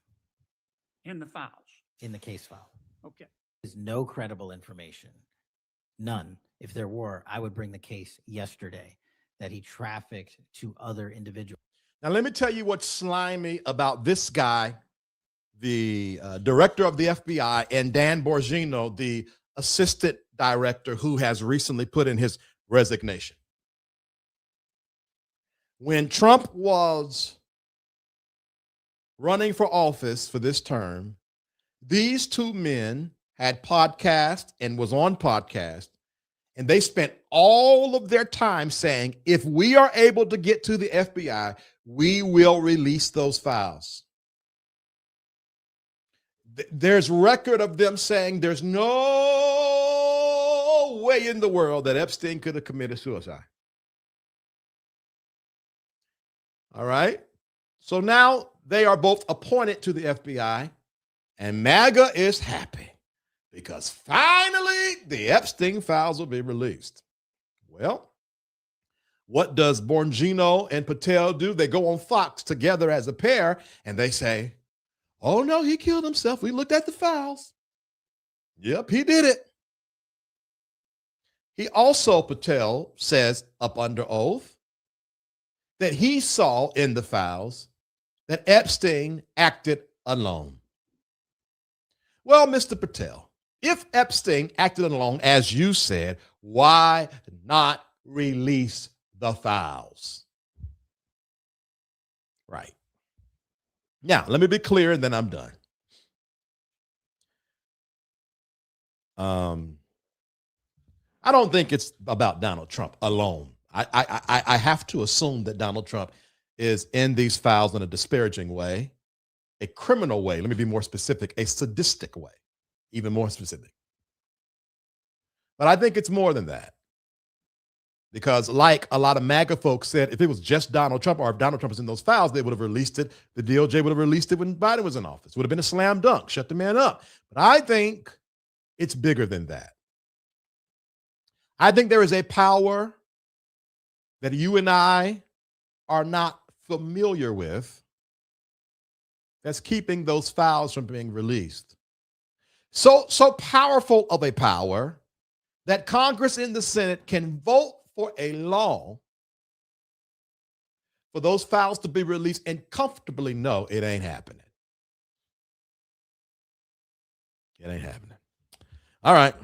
in the files. in the case file. Okay. There's no credible information. None. If there were, I would bring the case yesterday that he trafficked to other individuals. Now, let me tell you what's slimy about this guy, the director of the FBI, and Dan Bongino, the assistant director who has recently put in his resignation. When Trump was running for office for this term, these two men had podcasts and was on podcast, and they spent all of their time saying, if we are able to get to the FBI, we will release those files. There's record of them saying there's no way in the world that Epstein could have committed suicide. All right. So now they are both appointed to the FBI, and MAGA is happy because finally the Epstein files will be released. Well, what does Bongino and Patel do? They go on Fox together as a pair, and they say, oh, no, he killed himself. We looked at the files. Yep, he did it. He also, Patel says up under oath, that he saw in the files that Epstein acted alone. Well, Mr. Patel, if Epstein acted alone, as you said, why not release the files? Right. Now, let me be clear and then I'm done. I don't think it's about Donald Trump alone. I have to assume that Donald Trump is in these files in a disparaging way, a criminal way. Let me be more specific, a sadistic way, even more specific. But I think it's more than that. Because like a lot of MAGA folks said, if it was just Donald Trump or if Donald Trump was in those files, they would have released it. The DOJ would have released it when Biden was in office. It would have been a slam dunk, shut the man up. But I think it's bigger than that. I think there is a power that you and I are not familiar with that's keeping those files from being released. So powerful of a power that Congress and the Senate can vote for a law for those files to be released and comfortably know it ain't happening. It ain't happening. All right.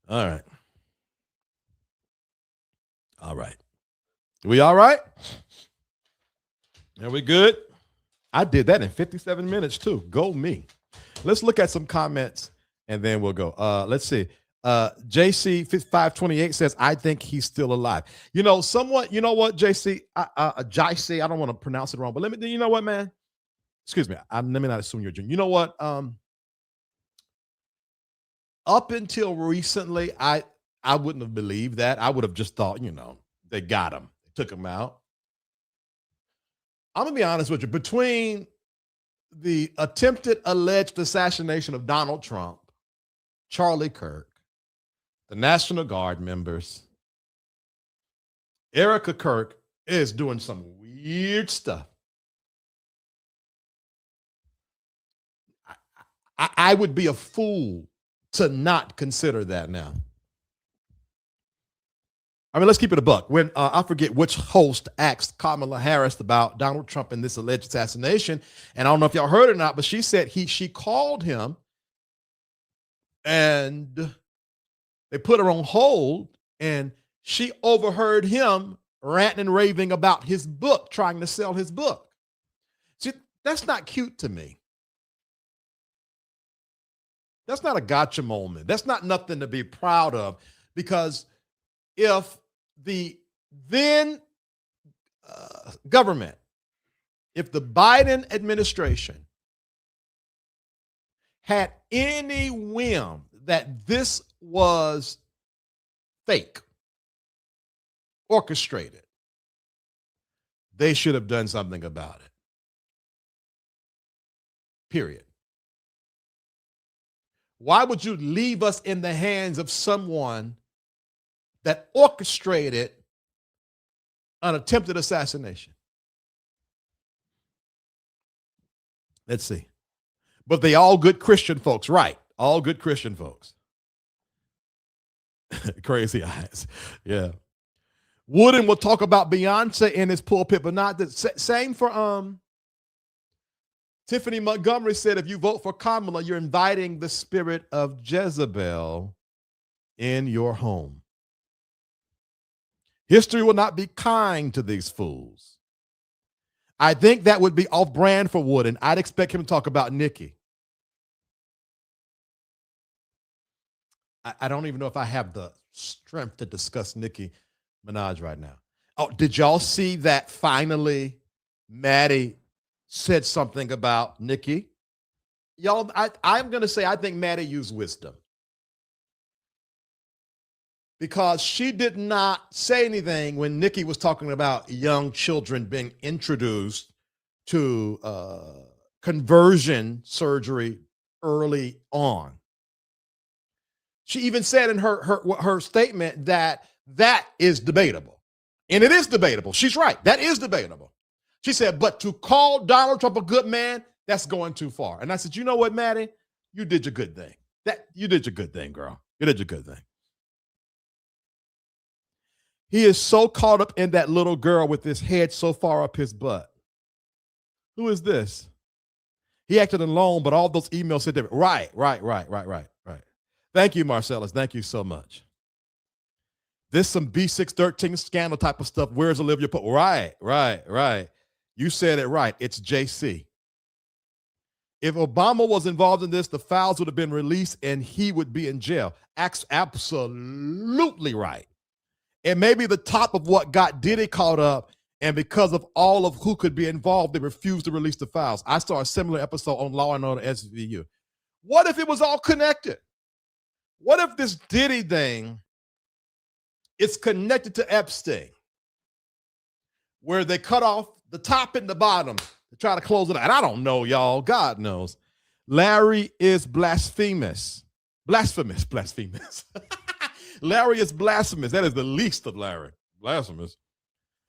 All right. All right. We all right? Are we good? I did that in 57 minutes too. Go me. Let's look at some comments and then we'll go. Let's see. JC 528 says, I think he's still alive. You know, somewhat, you know what, JC? JC, I don't want to pronounce it wrong, but you know what, man? Excuse me. Let me not assume you're a junior. You know what? Up until recently, I wouldn't have believed that. I would have just thought, you know, they got him. They took him out. I'm going to be honest with you. Between the attempted alleged assassination of Donald Trump, Charlie Kirk, the National Guard members, Erica Kirk is doing some weird stuff. I would be a fool to not consider that now. I mean, let's keep it a buck. When I forget which host asked Kamala Harris about Donald Trump and this alleged assassination, and I don't know if y'all heard it or not, but she said she called him and they put her on hold and she overheard him ranting and raving about his book, trying to sell his book. See, that's not cute to me. That's not a gotcha moment. That's not nothing to be proud of, because if the then government, if the Biden administration had any whim that this was fake, orchestrated, they should have done something about it. Period. Why would you leave us in the hands of someone that orchestrated an attempted assassination? Let's see. But they all good Christian folks, right? All good Christian folks. Crazy eyes. Yeah. Wooden will talk about Beyonce in his pulpit, but not the same for Tiffany Montgomery said, if you vote for Kamala, you're inviting the spirit of Jezebel in your home. History will not be kind to these fools. I think that would be off brand for Wooden. I'd expect him to talk about Nikki. I don't even know if I have the strength to discuss Nicki Minaj right now. Oh, did y'all see that finally Maddie said something about Nikki? Y'all, I'm going to say I think Maddie used wisdom, because she did not say anything when Nikki was talking about young children being introduced to conversion surgery early on. She even said in her statement that is debatable. And it is debatable. She's right. That is debatable. She said, but to call Donald Trump a good man, that's going too far. And I said, you know what, Maddie? You did your good thing. You did your good thing, girl. You did your good thing. He is so caught up in that little girl with his head so far up his butt. Who is this? He acted alone, but all those emails said different. Right. Thank you, Marcellus. Thank you so much. This some B613 scandal type of stuff. Where's Olivia Pope? Right. You said it right. It's JC. If Obama was involved in this, the files would have been released and he would be in jail. Absolutely right. And maybe the top of what got Diddy caught up, and because of all of who could be involved, they refused to release the files. I saw a similar episode on Law and Order SVU. What if it was all connected? What if this Diddy thing is connected to Epstein, where they cut off the top and the bottom to try to close it out? And I don't know, y'all. God knows. Larry is blasphemous. Blasphemous. Larry is blasphemous. That is the least of Larry. Blasphemous.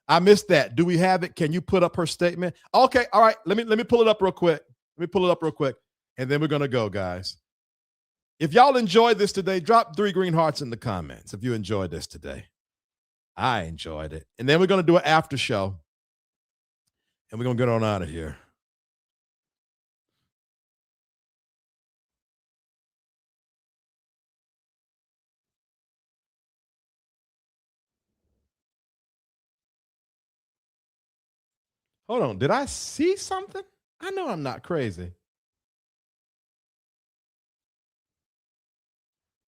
I missed that. Do we have it? Can you put up her statement? Okay, all right. Let me pull it up real quick. And then we're gonna go, guys. If y'all enjoyed this today, drop 3 green hearts in the comments if you enjoyed this today. I enjoyed it. And then we're gonna do an after show. And we're gonna get on out of here. Hold on, did I see something? I know I'm not crazy.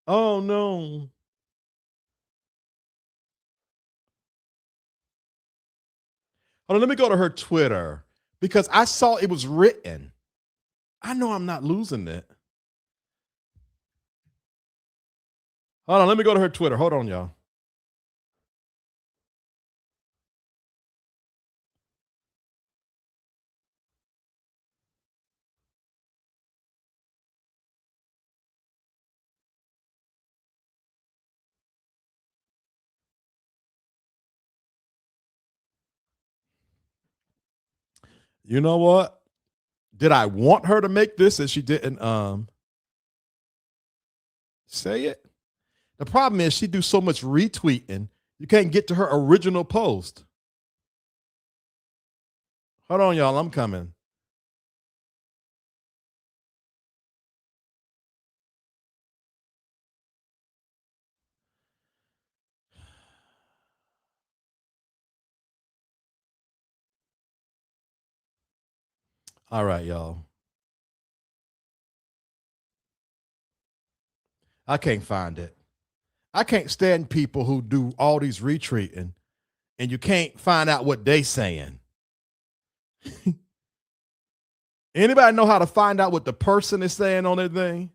Oh no. Hold on, let me go to her Twitter because I saw it was written. I know I'm not losing it. Hold on, let me go to her Twitter. Hold on, y'all. You know what? Did I want her to make this and she didn't say it? The problem is she do so much retweeting, you can't get to her original post. Hold on, y'all. I'm coming. All right, y'all. I can't find it. I can't stand people who do all these retweeting and you can't find out what they saying. Anybody know how to find out what the person is saying on their thing?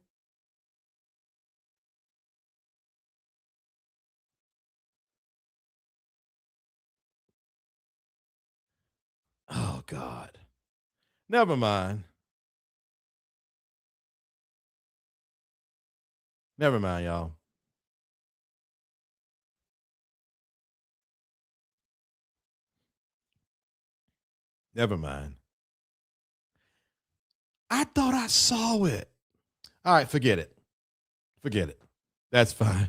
Oh, God. Never mind. Never mind, y'all. Never mind. I thought I saw it. All right, forget it. Forget it. That's fine.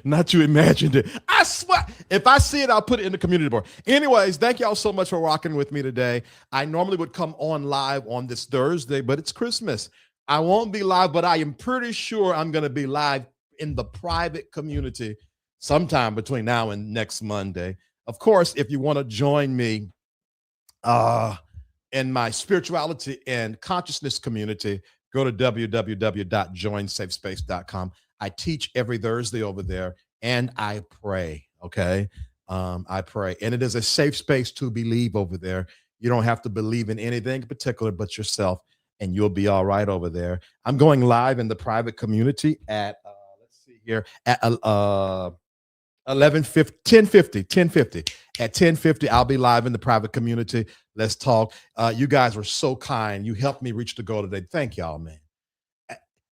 Not you imagined it. I swear, if I see it, I'll put it in the community board. Anyways, thank y'all so much for rocking with me today. I normally would come on live on this Thursday, but it's Christmas. I won't be live, but I am pretty sure I'm going to be live in the private community sometime between now and next Monday. Of course, if you want to join me in my spirituality and consciousness community, go to www.joinsafespace.com. I teach every Thursday over there and I pray. Okay. I pray. And it is a safe space to believe over there. You don't have to believe in anything in particular but yourself, and you'll be all right over there. I'm going live in the private community at, let's see here, at 10:50. At 10:50, I'll be live in the private community. Let's talk. You guys were so kind. You helped me reach the goal today. Thank y'all, man.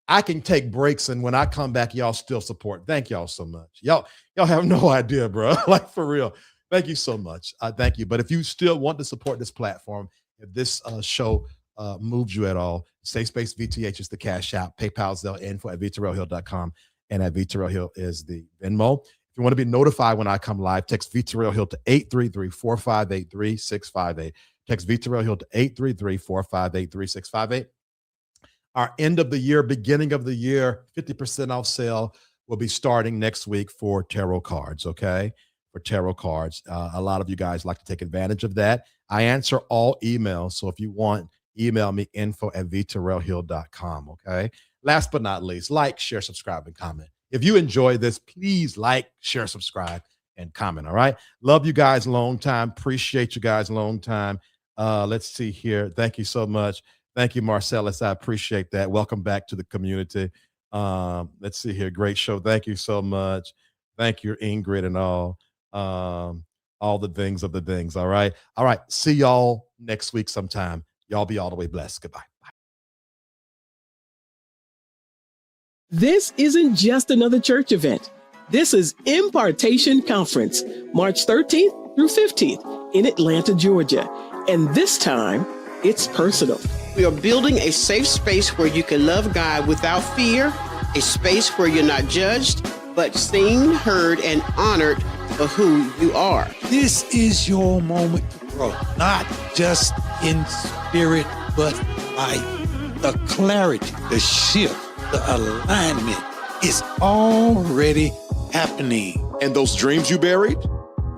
I can take breaks, and when I come back, y'all still support. Thank y'all so much. Y'all have no idea, bro. Like, for real. Thank you so much. Thank you. But if you still want to support this platform, if this show moves you at all, SafeSpaceVTH is the Cash App, PayPal, Zelle, info at VTerrillHill.com, and at VTerrillHill is the Venmo. If you want to be notified when I come live, text VTerrillHill to 833-458-3658. Text VTerrillHill to 833-458-3658. Our end of the year, beginning of the year, 50% off sale will be starting next week for tarot cards, okay? For tarot cards. A lot of you guys like to take advantage of that. I answer all emails, so if you want, email me info@VTerrillHill.com, okay? Last but not least, like, share, subscribe, and comment. If you enjoy this, please like, share, subscribe, and comment, all right? Love you guys long time. Appreciate you guys long time. Let's see here. Thank you so much. Thank you, Marcellus. I appreciate that. Welcome back to the community. Let's see here. Great show. Thank you so much. Thank you, Ingrid, and all the things of the things. All right. All right. See y'all next week sometime. Y'all be all the way blessed. Goodbye. This isn't just another church event. This is Impartation Conference, March 13th through 15th in Atlanta, Georgia. And this time, it's personal. We are building a safe space where you can love God without fear, a space where you're not judged, but seen, heard, and honored for who you are. This is your moment to grow, not just in spirit, but by the clarity, the shift, the alignment is already happening. And those dreams you buried,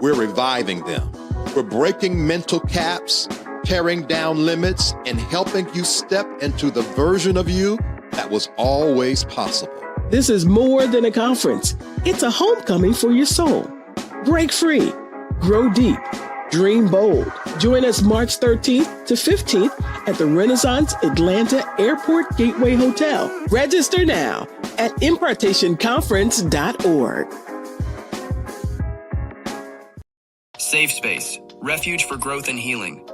we're reviving them. We're breaking mental caps, tearing down limits, and helping you step into the version of you that was always possible. This is more than a conference. It's a homecoming for your soul. Break free, grow deep, dream bold. Join us March 13th to 15th at the Renaissance Atlanta Airport Gateway Hotel. Register now at impartationconference.org. Safe Space, refuge for growth and healing.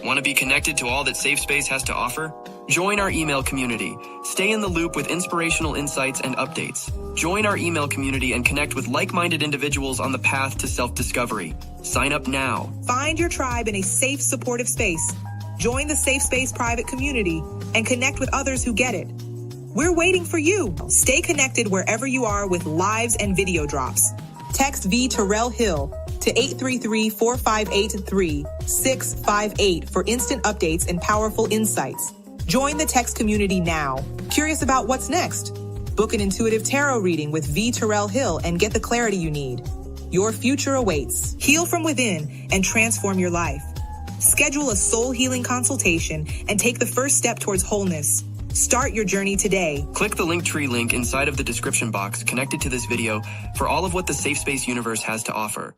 Want to be connected to all that Safe Space has to offer? Join our email community. Stay in the loop with inspirational insights and updates. Join our email community and connect with like-minded individuals on the path to self-discovery. Sign up now. Find your tribe in a safe, supportive space. Join the Safe Space private community and connect with others who get it. We're waiting for you. Stay connected wherever you are with lives and video drops. Text VTerrillHill to 833-458-3658 for instant updates and powerful insights. Join the text community now. Curious about what's next? Book an intuitive tarot reading with VTerrillHill and get the clarity you need. Your future awaits. Heal from within and transform your life. Schedule a soul healing consultation and take the first step towards wholeness. Start your journey today. Click the Linktree link inside of the description box connected to this video for all of what the Safe Space universe has to offer.